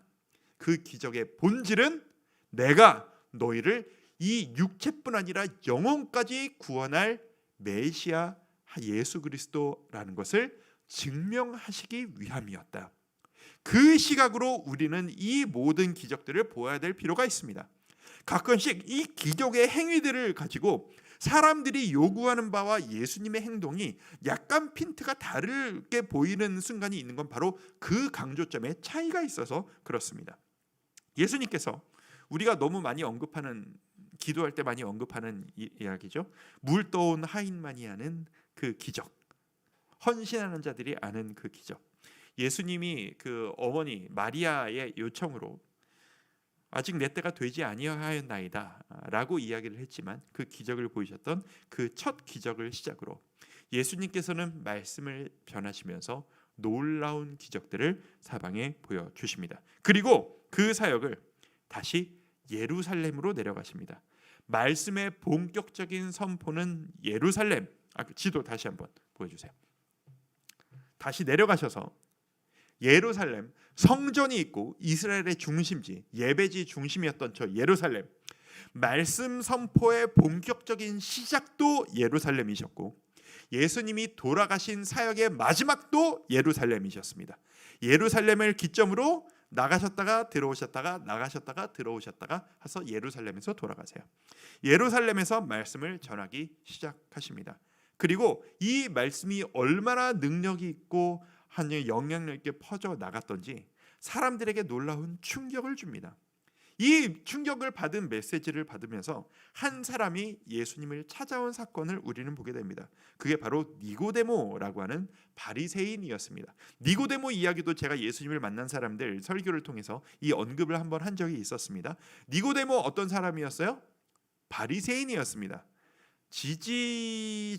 그 기적의 본질은 내가 너희를 이 육체뿐 아니라 영혼까지 구원할 메시아 예수 그리스도라는 것을 증명하시기 위함이었다. 그 시각으로 우리는 이 모든 기적들을 보아야 될 필요가 있습니다. 가끔씩 이 기적의 행위들을 가지고 사람들이 요구하는 바와 예수님의 행동이 약간 핀트가 다르게 보이는 순간이 있는 건 바로 그 강조점에 차이가 있어서 그렇습니다. 예수님께서 우리가 너무 많이 언급하는, 기도할 때 많이 언급하는 이야기죠. 물 떠온 하인만이 아는 그 기적, 헌신하는 자들이 아는 그 기적. 예수님이 그 어머니 마리아의 요청으로 아직 내 때가 되지 아니하였나이다 라고 이야기를 했지만, 그 기적을 보이셨던 그 첫 기적을 시작으로 예수님께서는 말씀을 전하시면서 놀라운 기적들을 사방에 보여주십니다. 그리고 그 사역을 다시 예루살렘으로 내려가십니다. 말씀의 본격적인 선포는 예루살렘. 지도 다시 한번 보여주세요. 다시 내려가셔서 예루살렘, 성전이 있고 이스라엘의 중심지, 예배지 중심이었던 저 예루살렘, 말씀 선포의 본격적인 시작도 예루살렘이셨고, 예수님이 돌아가신 사역의 마지막도 예루살렘이셨습니다. 예루살렘을 기점으로 나가셨다가 들어오셨다가 나가셨다가 들어오셨다가 해서 예루살렘에서 돌아가세요. 예루살렘에서 말씀을 전하기 시작하십니다. 그리고 이 말씀이 얼마나 능력이 있고 한 영향력 있게 퍼져 나갔던지 사람들에게 놀라운 충격을 줍니다. 이 충격을 받은 메시지를 받으면서 한 사람이 예수님을 찾아온 사건을 우리는 보게 됩니다. 그게 바로 니고데모라고 하는 바리새인이었습니다. 니고데모 이야기도 제가 예수님을 만난 사람들 설교를 통해서 이 언급을 한번 한 적이 있었습니다. 니고데모 어떤 사람이었어요? 바리새인이었습니다.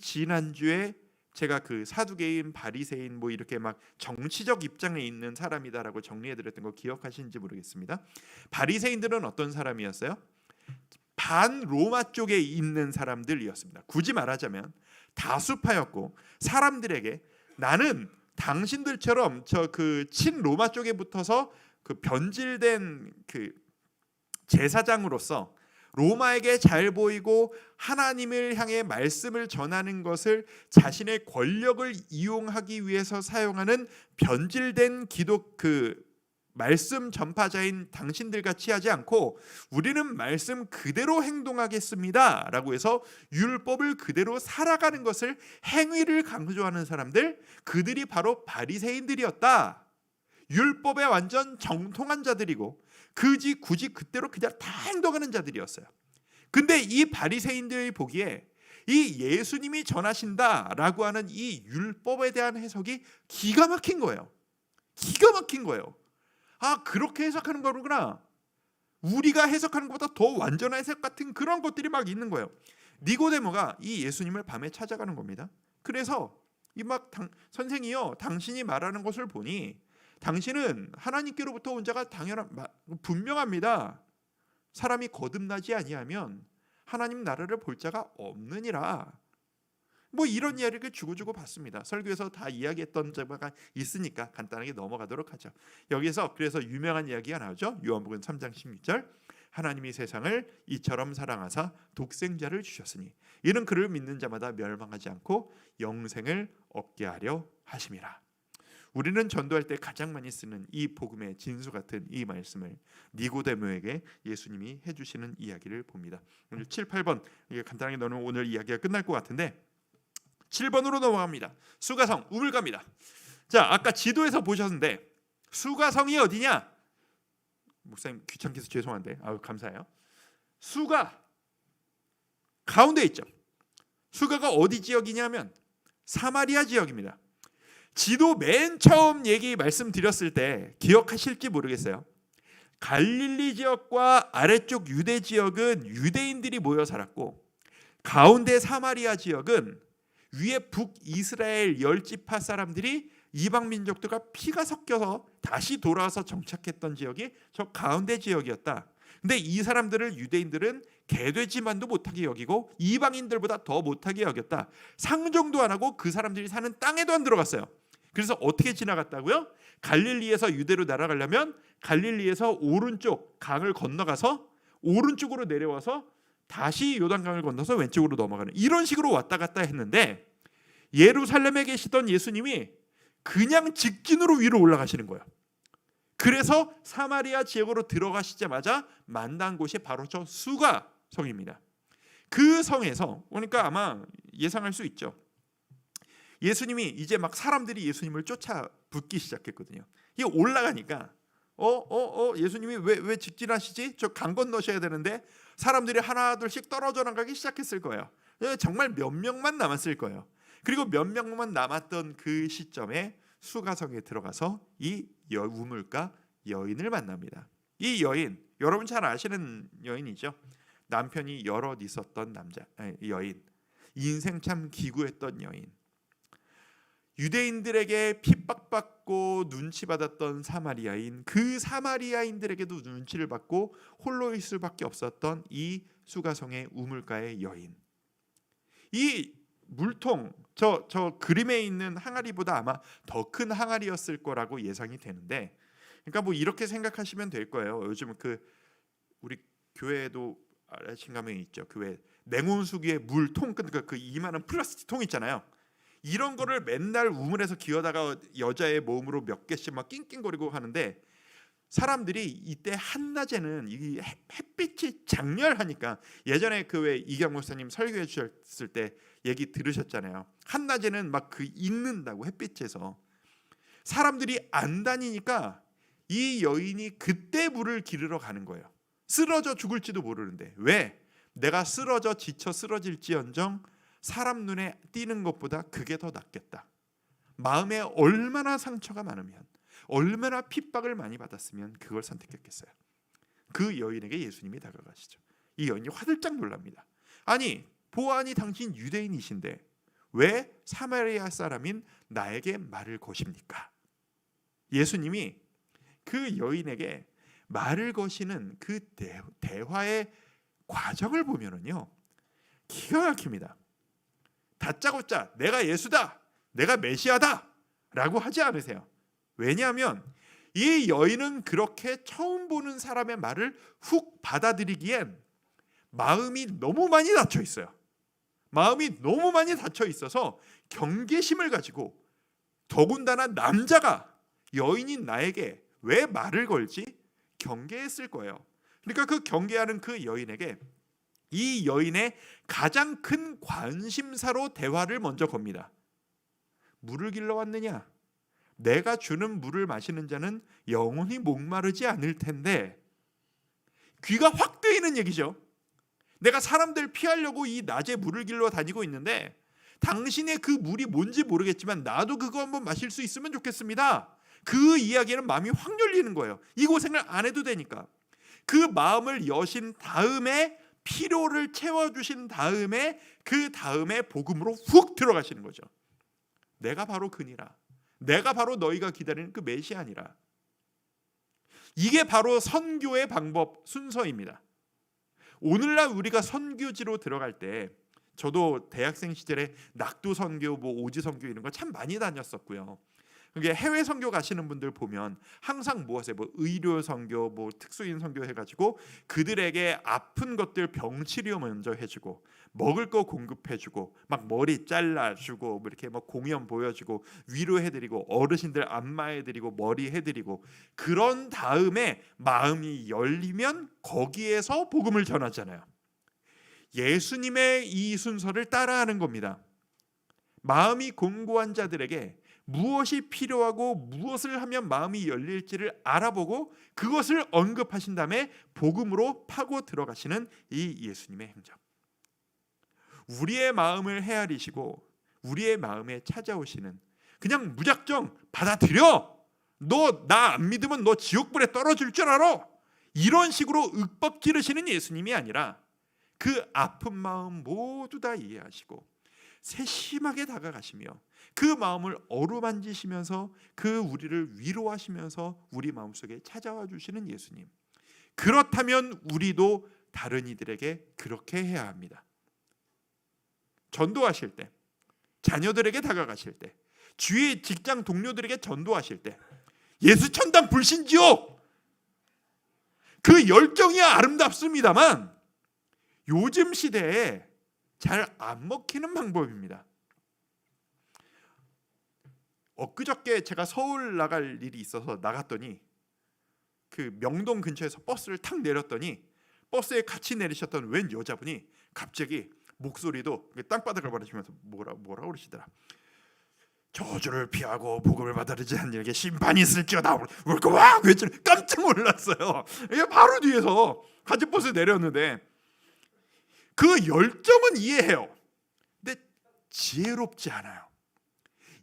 지난주에 제가 그 사두개인, 바리새인 뭐 이렇게 막 정치적 입장에 있는 사람이다라고 정리해드렸던 거 기억하시는지 모르겠습니다. 바리새인들은 어떤 사람이었어요? 반 로마 쪽에 있는 사람들이었습니다. 굳이 말하자면 다수파였고, 사람들에게 나는 당신들처럼 저 그 친로마 쪽에 붙어서 그 변질된 그 제사장으로서 로마에게 잘 보이고 하나님을 향해 말씀을 전하는 것을 자신의 권력을 이용하기 위해서 사용하는 변질된 기독 그 말씀 전파자인 당신들 같이 하지 않고 우리는 말씀 그대로 행동하겠습니다 라고 해서 율법을 그대로 살아가는 것을, 행위를 강조하는 사람들, 그들이 바로 바리새인들이었다. 율법에 완전 정통한 자들이고 굳이 그대로 그냥 다 행동하는 자들이었어요. 근데 이 바리새인들이 보기에 이 예수님이 전하신다라고 하는 이 율법에 대한 해석이 기가 막힌 거예요. 기가 막힌 거예요. 아, 그렇게 해석하는 거구나. 우리가 해석하는 것보다 더 완전한 해석 같은 그런 것들이 막 있는 거예요. 니고데모가 이 예수님을 밤에 찾아가는 겁니다. 그래서 이 막 선생이요, 당신이 말하는 것을 보니 당신은 하나님께로부터 온 자가 분명합니다. 사람이 거듭나지 아니하면 하나님 나라를 볼 자가 없느니라. 뭐 이런 이야기를 주고주고 받습니다. 설교에서 다 이야기했던 자가 있으니까 간단하게 넘어가도록 하죠. 여기서 그래서 유명한 이야기가 나오죠. 요한복음 3장 16절. 하나님이 세상을 이처럼 사랑하사 독생자를 주셨으니 이는 그를 믿는 자마다 멸망하지 않고 영생을 얻게 하려 하심이라. 우리는 전도할 때 가장 많이 쓰는 이 복음의 진수 같은 이 말씀을 니고데모에게 예수님이 해주시는 이야기를 봅니다. 오늘 7, 8번 이게 간단하게 넣으면 오늘 이야기가 끝날 것 같은데 7번으로 넘어갑니다. 수가성 우물가입니다. 자, 아까 지도에서 보셨는데 수가성이 어디냐? 목사님 귀찮게 해서 죄송한데 감사해요. 수가 가운데 있죠. 수가가 어디 지역이냐면 사마리아 지역입니다. 지도 맨 처음 얘기 말씀드렸을 때 기억하실지 모르겠어요. 갈릴리 지역과 아래쪽 유대 지역은 유대인들이 모여 살았고 가운데 사마리아 지역은 위에 북이스라엘 열지파 사람들이 이방 민족들과 피가 섞여서 다시 돌아와서 정착했던 지역이 저 가운데 지역이었다. 근데 이 사람들을 유대인들은 개돼지만도 못하게 여기고 이방인들보다 더 못하게 여겼다. 상종도 안 하고 그 사람들이 사는 땅에도 안 들어갔어요. 그래서 어떻게 지나갔다고요? 갈릴리에서 유대로 날아가려면 갈릴리에서 오른쪽 강을 건너가서 오른쪽으로 내려와서 다시 요단강을 건너서 왼쪽으로 넘어가는 이런 식으로 왔다 갔다 했는데 예루살렘에 계시던 예수님이 그냥 직진으로 위로 올라가시는 거예요. 그래서 사마리아 지역으로 들어가시자마자 만난 곳이 바로 저 수가 성입니다. 그 성에서 그러니까 아마 예상할 수 있죠. 예수님이 이제 막 사람들이 예수님을 쫓아 붙기 시작했거든요. 이게 올라가니까 예수님이 왜 직진하시지? 저 강 건너셔야 되는데 사람들이 하나둘씩 떨어져 나가기 시작했을 거예요. 정말 몇 명만 남았을 거예요. 그리고 몇 명만 남았던 그 시점에 수가성에 들어가서 이 우물가 여인을 만납니다. 이 여인 여러분 잘 아시는 여인이죠. 남편이 여럿 있었던 여인, 인생 참 기구했던 여인, 유대인들에게 핍박받고 눈치받았던 사마리아인, 그 사마리아인들에게도 눈치를 받고 홀로 있을 수밖에 없었던 이 수가성의 우물가의 여인. 이 물통 저 그림에 있는 항아리보다 아마 더 큰 항아리였을 거라고 예상이 되는데, 그러니까 뭐 이렇게 생각하시면 될 거예요. 요즘 우리 교회에도 아신가면 있죠. 교회 냉온수기에 물통, 그러니까 그 이만한 플라스틱 통 있잖아요. 이런 거를 맨날 우물에서 기어다가 여자의 몸으로 몇 개씩 막 낑낑거리고 하는데, 사람들이 이때 한낮에는 이 햇빛이 장렬하니까, 예전에 그 왜 이경 목사님 설교해 주셨을 때 얘기 들으셨잖아요. 한낮에는 막 익는다고 햇빛에서. 사람들이 안 다니니까 이 여인이 그때 물을 기르러 가는 거예요. 쓰러져 죽을지도 모르는데. 왜? 내가 쓰러져 지쳐 쓰러질지언정 사람 눈에 띄는 것보다 그게 더 낫겠다. 마음에 얼마나 상처가 많으면, 얼마나 핍박을 많이 받았으면 그걸 선택했겠어요. 그 여인에게 예수님이 다가가시죠. 이 여인이 화들짝 놀랍니다. 아니, 보아하니 당신 유대인이신데 왜 사마리아 사람인 나에게 말을 거십니까? 예수님이 그 여인에게 말을 거시는 그 대화의 과정을 보면은요, 기가 막힙니다. 다짜고짜 내가 예수다, 내가 메시아다 라고 하지 않으세요. 왜냐하면 이 여인은 그렇게 처음 보는 사람의 말을 훅 받아들이기엔 마음이 너무 많이 닫혀 있어요. 마음이 너무 많이 닫혀 있어서 경계심을 가지고, 더군다나 남자가 여인인 나에게 왜 말을 걸지? 경계했을 거예요. 그러니까 그 경계하는 그 여인에게 이 여인의 가장 큰 관심사로 대화를 먼저 겁니다. 물을 길러 왔느냐? 내가 주는 물을 마시는 자는 영원히 목마르지 않을 텐데. 귀가 확 뜨이는 얘기죠. 내가 사람들 피하려고 이 낮에 물을 길러 다니고 있는데 당신의 그 물이 뭔지 모르겠지만 나도 그거 한번 마실 수 있으면 좋겠습니다. 그 이야기는 마음이 확 열리는 거예요. 이 고생을 안 해도 되니까. 그 마음을 여신 다음에 필요를 채워주신 다음에 그 다음에 복음으로 훅 들어가시는 거죠. 내가 바로 그니라. 내가 바로 너희가 기다리는 그 메시아니라. 이게 바로 선교의 방법 순서입니다. 오늘날 우리가 선교지로 들어갈 때 저도 대학생 시절에 낙도 선교, 오지 선교 이런 거 참 많이 다녔었고요. 그게 해외 선교 가시는 분들 보면 항상 뭐 하세요? 의료 선교, 특수인 선교 해가지고 그들에게 아픈 것들 병 치료 먼저 해주고 먹을 거 공급해주고 막 머리 잘라주고 이렇게 공연 보여주고 위로해드리고 어르신들 안마해드리고 머리 해드리고 그런 다음에 마음이 열리면 거기에서 복음을 전하잖아요. 예수님의 이 순서를 따라하는 겁니다. 마음이 공고한 자들에게 무엇이 필요하고 무엇을 하면 마음이 열릴지를 알아보고 그것을 언급하신 다음에 복음으로 파고 들어가시는 이 예수님의 행적. 우리의 마음을 헤아리시고 우리의 마음에 찾아오시는, 그냥 무작정 받아들여, 너 나 안 믿으면 너 지옥불에 떨어질 줄 알아, 이런 식으로 윽박 지르시는 예수님이 아니라 그 아픈 마음 모두 다 이해하시고 세심하게 다가가시며 그 마음을 어루만지시면서 그 우리를 위로하시면서 우리 마음속에 찾아와 주시는 예수님. 그렇다면 우리도 다른 이들에게 그렇게 해야 합니다. 전도하실 때, 자녀들에게 다가가실 때, 주위 직장 동료들에게 전도하실 때, 예수 천당 불신지옥, 그 열정이 아름답습니다만 요즘 시대에 잘 안 먹히는 방법입니다. 엊그저께 제가 서울 나갈 일이 있어서 나갔더니 그 명동 근처에서 버스를 탁 내렸더니 버스에 같이 내리셨던 웬 여자분이 갑자기 목소리도 땅바닥을 바라시면서 뭐라 그러시더라. 저주를 피하고 복음을 받아들이지 않는 이에게 심판이 있을지어다. 울고 와 외치는, 깜짝 놀랐어요. 이게 바로 뒤에서 같이 버스 내렸는데 그 열정은 이해해요. 근데 지혜롭지 않아요.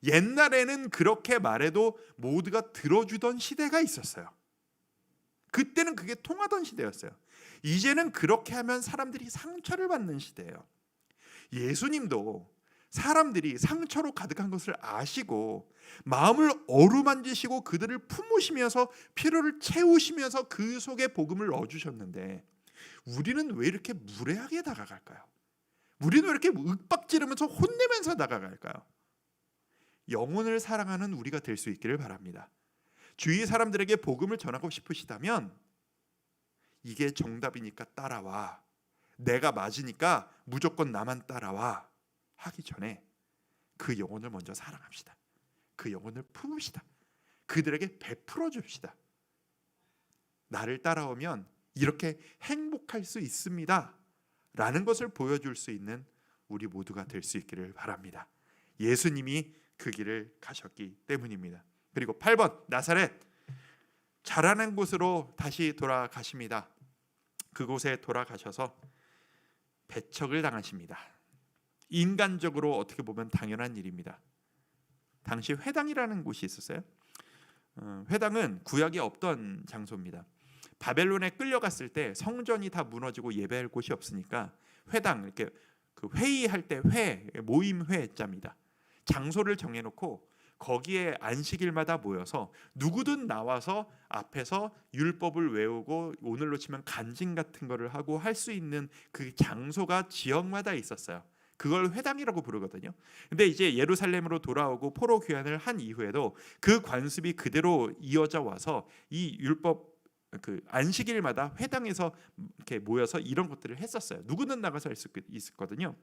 옛날에는 그렇게 말해도 모두가 들어주던 시대가 있었어요. 그때는 그게 통하던 시대였어요. 이제는 그렇게 하면 사람들이 상처를 받는 시대예요. 예수님도 사람들이 상처로 가득한 것을 아시고 마음을 어루만지시고 그들을 품으시면서 필요를 채우시면서 그 속에 복음을 넣어주셨는데 우리는 왜 이렇게 무례하게 다가갈까요? 우리는 왜 이렇게 윽박지르면서 혼내면서 다가갈까요? 영혼을 사랑하는 우리가 될 수 있기를 바랍니다. 주위 사람들에게 복음을 전하고 싶으시다면 이게 정답이니까 따라와, 내가 맞으니까 무조건 나만 따라와 하기 전에 그 영혼을 먼저 사랑합시다. 그 영혼을 품읍시다. 그들에게 베풀어 줍시다. 나를 따라오면 이렇게 행복할 수 있습니다 라는 것을 보여줄 수 있는 우리 모두가 될 수 있기를 바랍니다. 예수님이 그 길을 가셨기 때문입니다. 그리고 8번 나사렛, 자라난 곳으로 다시 돌아가십니다. 그곳에 돌아가셔서 배척을 당하십니다. 인간적으로 어떻게 보면 당연한 일입니다. 당시 회당이라는 곳이 있었어요. 회당은 구약이 없던 장소입니다. 바벨론에 끌려갔을 때 성전이 다 무너지고 예배할 곳이 없으니까 회당, 이렇게 그 회의할 때 모임 회자입니다. 장소를 정해놓고 거기에 안식일마다 모여서 누구든 나와서 앞에서 율법을 외우고 오늘로 치면 간증 같은 거를 하고 할 수 있는 그 장소가 지역마다 있었어요. 그걸 회당이라고 부르거든요. 근데 이제 예루살렘으로 돌아오고 포로 귀환을 한 이후에도 그 관습이 그대로 이어져 와서 이 율법 그 안식일마다 회당에서 이렇게 모여서 이런 것들을 했었어요. 누구든 나가서 할 수 있었거든요.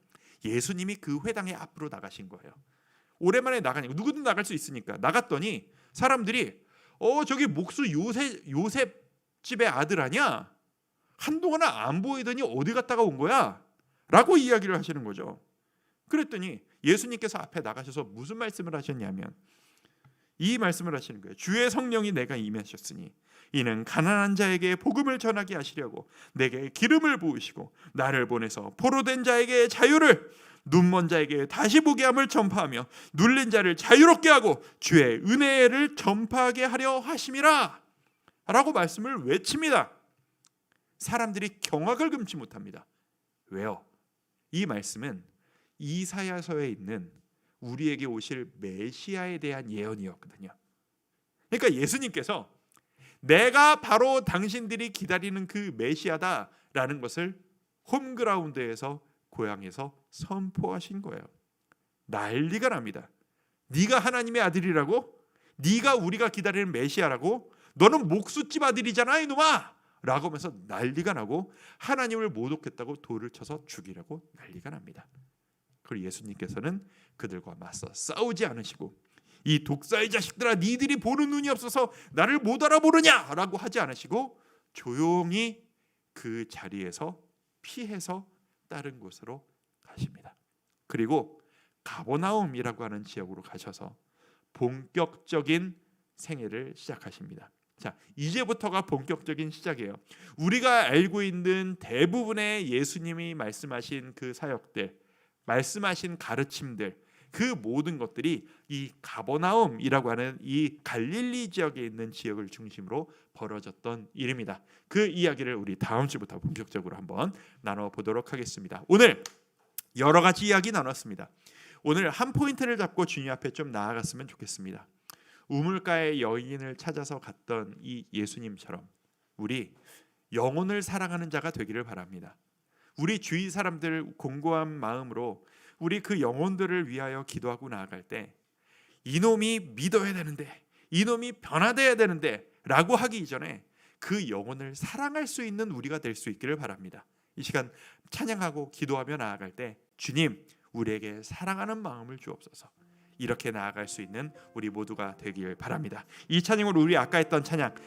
예수님이 그 회당의 앞으로 나가신 거예요. 오랜만에 나가니까 누구든 나갈 수 있으니까 나갔더니 사람들이 저기 목수 요셉 집의 아들 아니야? 한동안 안 보이더니 어디 갔다가 온 거야? 라고 이야기를 하시는 거죠. 그랬더니 예수님께서 앞에 나가셔서 무슨 말씀을 하셨냐면 이 말씀을 하시는 거예요. 주의 성령이 내가 임하셨으니 이는 가난한 자에게 복음을 전하게 하시려고 내게 기름을 부으시고 나를 보내서 포로된 자에게 자유를, 눈먼 자에게 다시 보게 함을 전파하며 눌린 자를 자유롭게 하고 주의 은혜를 전파하게 하려 하심이라 라고 말씀을 외칩니다. 사람들이 경악을 금치 못합니다. 왜요? 이 말씀은 이사야서에 있는 우리에게 오실 메시아에 대한 예언이었거든요. 그러니까 예수님께서 내가 바로 당신들이 기다리는 그 메시아다라는 것을 홈그라운드에서 고향에서 선포하신 거예요. 난리가 납니다. 네가 하나님의 아들이라고? 네가 우리가 기다리는 메시아라고? 너는 목수집 아들이잖아 이놈아! 라고 하면서 난리가 나고 하나님을 모독했다고 돌을 쳐서 죽이라고 난리가 납니다. 그리고 예수님께서는 그들과 맞서 싸우지 않으시고 이 독사의 자식들아 니들이 보는 눈이 없어서 나를 못 알아보느냐 라고 하지 않으시고 조용히 그 자리에서 피해서 다른 곳으로 가십니다. 그리고 가버나움이라고 하는 지역으로 가셔서 본격적인 생애를 시작하십니다. 자, 이제부터가 본격적인 시작이에요. 우리가 알고 있는 대부분의 예수님이 말씀하신 그 사역들, 말씀하신 가르침들, 그 모든 것들이 이 가버나움이라고 하는 이 갈릴리 지역에 있는 지역을 중심으로 벌어졌던 일입니다. 그 이야기를 우리 다음 주부터 본격적으로 한번 나눠보도록 하겠습니다. 오늘 여러 가지 이야기 나눴습니다. 오늘 한 포인트를 잡고 주님 앞에 좀 나아갔으면 좋겠습니다. 우물가의 여인을 찾아서 갔던 이 예수님처럼 우리 영혼을 사랑하는 자가 되기를 바랍니다. 우리 주위 사람들 공고한 마음으로 우리 그 영혼들을 위하여 기도하고 나아갈 때 이놈이 믿어야 되는데, 이놈이 변화되어야 되는데 라고 하기 이전에 그 영혼을 사랑할 수 있는 우리가 될 수 있기를 바랍니다. 이 시간 찬양하고 기도하며 나아갈 때 주님 우리에게 사랑하는 마음을 주옵소서. 이렇게 나아갈 수 있는 우리 모두가 되길 바랍니다. 이 찬양으로 우리 아까 했던 찬양